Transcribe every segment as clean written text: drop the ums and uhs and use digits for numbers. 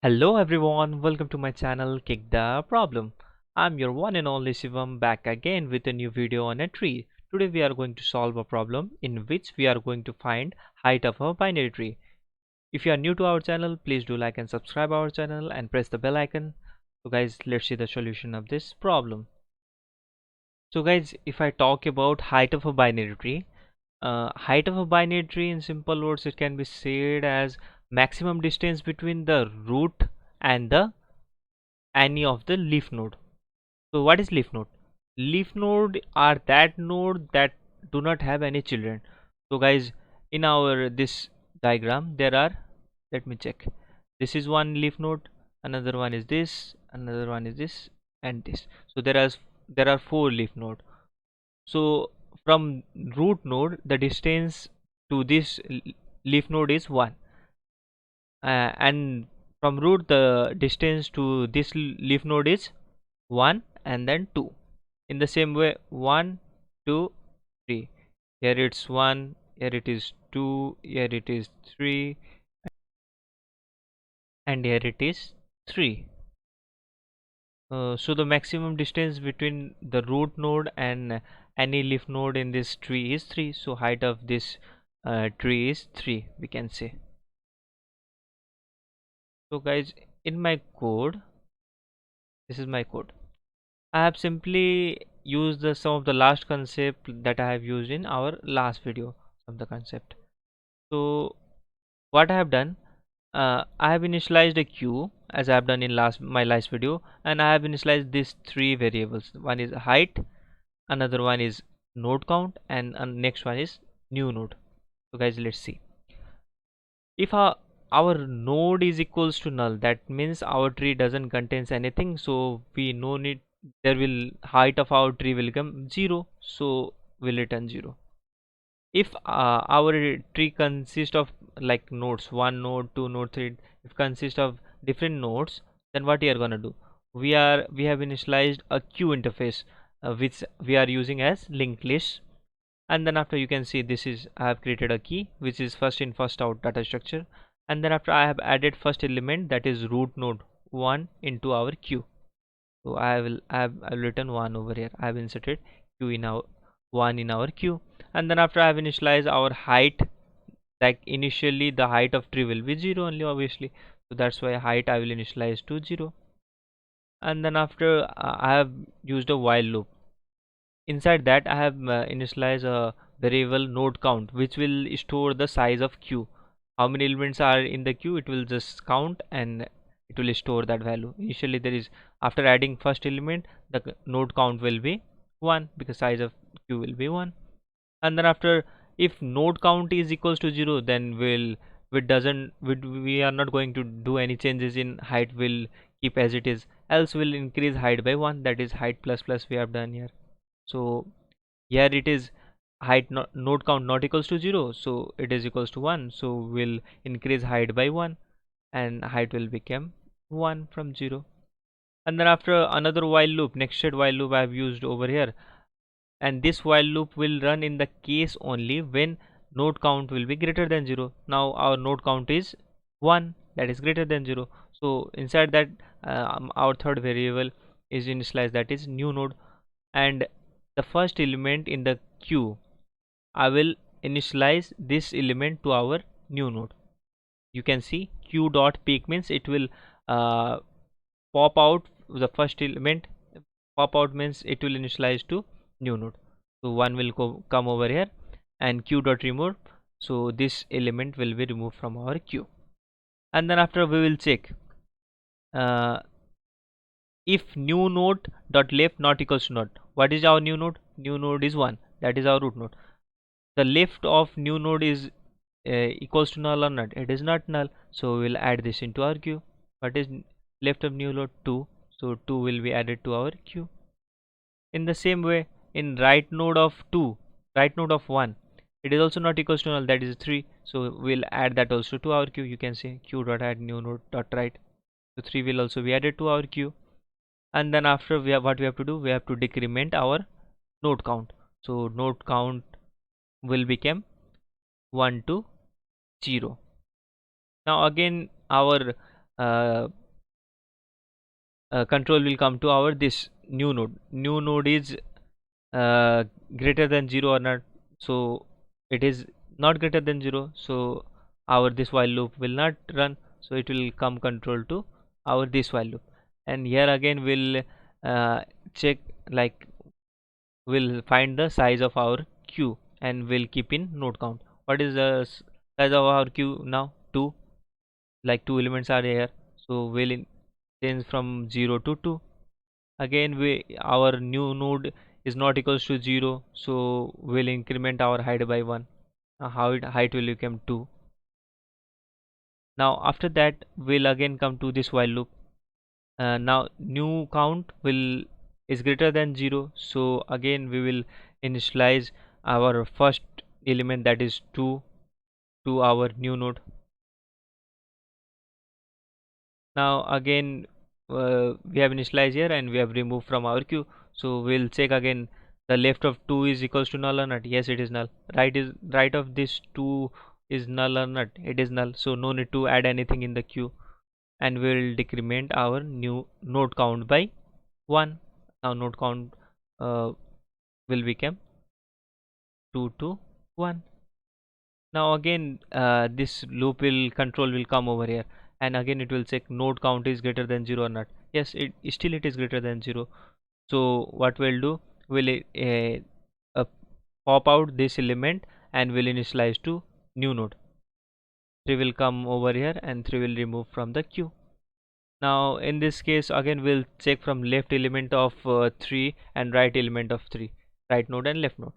Hello everyone, welcome to my channel Kick the Problem. I'm your one and only Shivam, back again with a new video on a tree. Today we are going to solve a problem in which we are going to find height of a binary tree. If you are new to our channel, please do like and subscribe our channel and press the bell icon. So guys, let's see the solution of this problem. So guys, if I talk about height of a binary tree, height of a binary tree in simple words, it can be said as maximum distance between the root and the any of the leaf node. So what is leaf node? Leaf node are that node that do not have any children. So guys, in our this diagram there are, let me check, this is one leaf node, another one is this, another one is this, and this. So there are four leaf node. So from root node the distance to this leaf node is 1, and from root the distance to this leaf node is 1 and then 2. In the same way, 1 2 3, here it's 1, here it is 2, here it is 3, and here it is 3. So the maximum distance between the root node and any leaf node in this tree is 3. So height of this tree is 3, we can say. So guys, in my code, this is my code, I have simply used some of the last concept that I have used in our last video of the concept. So what I have done, I have initialized a queue as I have done in my last video, and I have initialized these three variables. One is height, another one is node count, and next one is new node. So guys, let's see. If our node is equals to null, that means our tree doesn't contains anything, so we no need, there will height of our tree will become 0, so will return 0. If our tree consists of like nodes, 1 node, 2 node, 3, if consists of different nodes, then what we are gonna do, we have initialized a queue interface, which we are using as linked list. And then after, you can see this is, I have created a key which is first in first out data structure, and then after I have added first element, that is root node 1 into our queue. So I've written 1 over here. I have inserted queue in our 1 in our queue, and then after I have initialized our height, like initially the height of tree will be 0 only, obviously, so that's why height I will initialize to 0. And then after I have used a while loop. Inside that I have initialized a variable node count, which will store the size of queue. How many elements are in the queue, it will just count and it will store that value. Initially there is, after adding first element, the node count will be 1 because size of queue will be 1. And then after, if node count is equals to 0, then we are not going to do any changes in height, will keep as it is, else will increase height by 1, that is height plus plus we have done here. So here it is height node count not equals to 0, so it is equals to 1, so we'll increase height by 1 and height will become 1 from 0. And then after, another while loop, nested while loop I have used over here, and this while loop will run in the case only when node count will be greater than 0. Now our node count is 1, that is greater than 0, so inside that our third variable is initialized, that is new node, and the first element in the queue, I will initialize this element to our new node. You can see queue dot peak means it will uh, pop out the first element. Pop out means it will initialize to new node, so one will come over here, and queue dot remove, so this element will be removed from our queue. And then after, we will check uh, if new node dot left not equals to node. What is our new node? New node is 1, that is our root node. The left of new node is equals to null or not? It is not null, so we will add this into our queue. What is left of new node? 2, so 2 will be added to our queue. In the same way, in right node of 2, right node of 1, it is also not equals to null, that is 3, so we'll add that also to our queue. You can say queue dot add new node dot right, so 3 will also be added to our queue. And then after, what we have to do, we have to decrement our node count, so node count will become 1 to 0. Now again, our control will come to our this new node. New node is uh, greater than 0 or not. So it is not greater than 0, so our this while loop will not run, so it will come control to our this while loop. And here again we'll check, like we'll find the size of our queue and we'll keep in node count. What is the size of our queue now? 2. Like 2 elements are here, so we'll change from 0 to 2. Again we our new node is not equals to 0, so we'll increment our height by 1. Height will become 2. Now after that we'll again come to this while loop. Now new count will is greater than 0, so again we will initialize our first element, that is 2, to our new node. Now again we have initialized here and we have removed from our queue, so we'll check again the left of 2 is equals to null or not. Yes, it is null. Right of this 2 is null or not. It is null, so no need to add anything in the queue, and we'll decrement our new node count by 1. Now node count will become 2 to 1. Now again this loop will control will come over here, and again it will check node count is greater than 0 or not. Yes, it still it is greater than 0. So what we'll do, we'll uh, pop out this element and will initialize to new node. 3 will come over here and 3 will remove from the queue. Now in this case again we'll check from left element of 3 and right element of 3, right node and left node.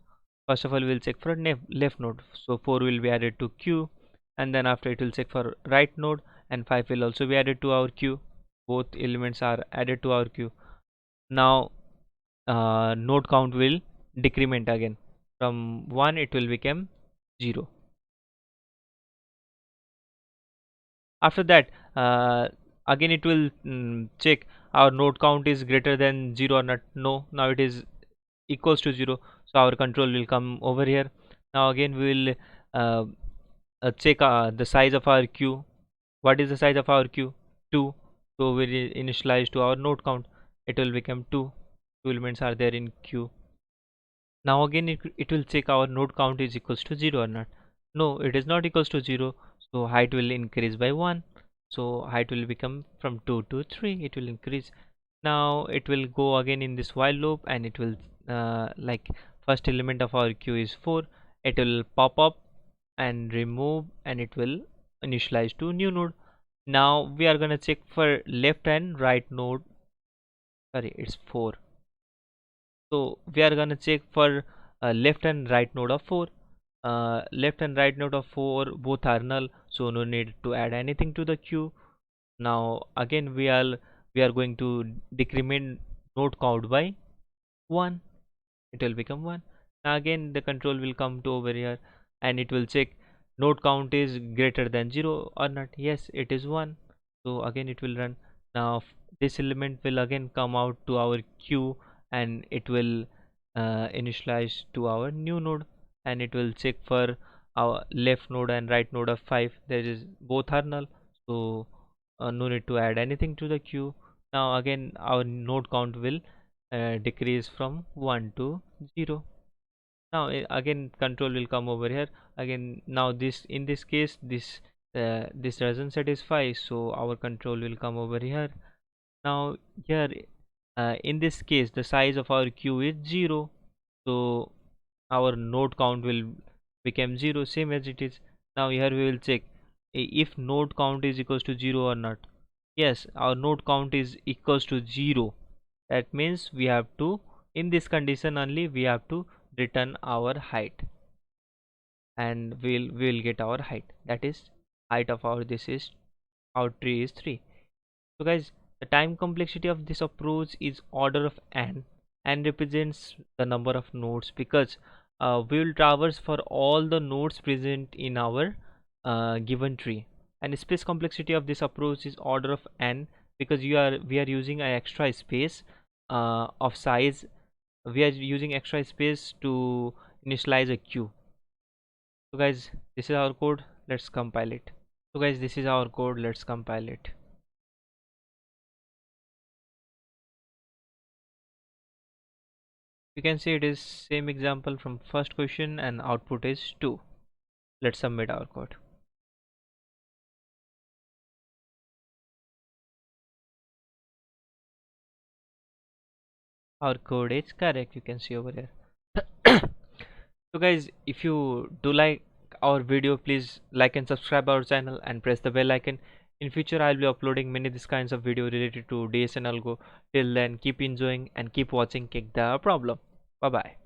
First of all we'll check for left node, so 4 will be added to queue, and then after it will check for right node, and 5 will also be added to our queue. Both elements are added to our queue. Now node count will decrement again. From 1 it will become 0. After that again it will check our node count is greater than 0 or not. No, now it is equals to 0, so our control will come over here. Now again we will uh, check the size of our queue. What is the size of our queue? 2. So we will initialize to our node count. It will become 2. 2 elements are there in queue. Now again it will check our node count is equals to 0 or not. No, it is not equals to 0, so height will increase by 1. So height will become from 2 to 3, it will increase. Now it will go again in this while loop, and it will like first element of our queue is 4. It will pop up and remove, and it will initialize to new node. Now we are gonna check for left and right node. Sorry, it's 4. So we are gonna check for left and right node of 4. Left and right node of 4 both are null, so no need to add anything to the queue. Now again we are going to decrement node count by 1. It will become 1. Now again the control will come to over here, and it will check node count is greater than 0 or not. Yes, it is 1, so again it will run. Now this element will again come out to our queue, and it will initialize to our new node, and it will check for our left node and right node of 5. There is both are null, so no need to add anything to the queue. Now again our node count will decrease from 1 to 0. Now again control will come over here again. Now this in this case this doesn't satisfy, so our control will come over here. Now here in this case the size of our queue is 0, so our node count will become 0, same as it is. Now here we will check if node count is equals to 0 or not. Yes, our node count is equals to 0. That means we have to, in this condition only, we have to return our height, and we'll get our height, that is height of our this is our tree is 3. So guys, the time complexity of this approach is order of n represents the number of nodes, because we will traverse for all the nodes present in our given tree. And space complexity of this approach is order of n, because we are using an extra space of size. We are using extra space to initialize a queue. So guys, this is our code, let's compile it. So guys, this is our code, let's compile it. You can see it is same example from first question and output is 2. Let's submit our code. Our code is correct, you can see over here. So guys, if you do like our video, please like and subscribe our channel and press the bell icon. In future I'll be uploading many this kinds of video related to DS and Algo. Till then, keep enjoying and keep watching Kick the Problem. Bye bye.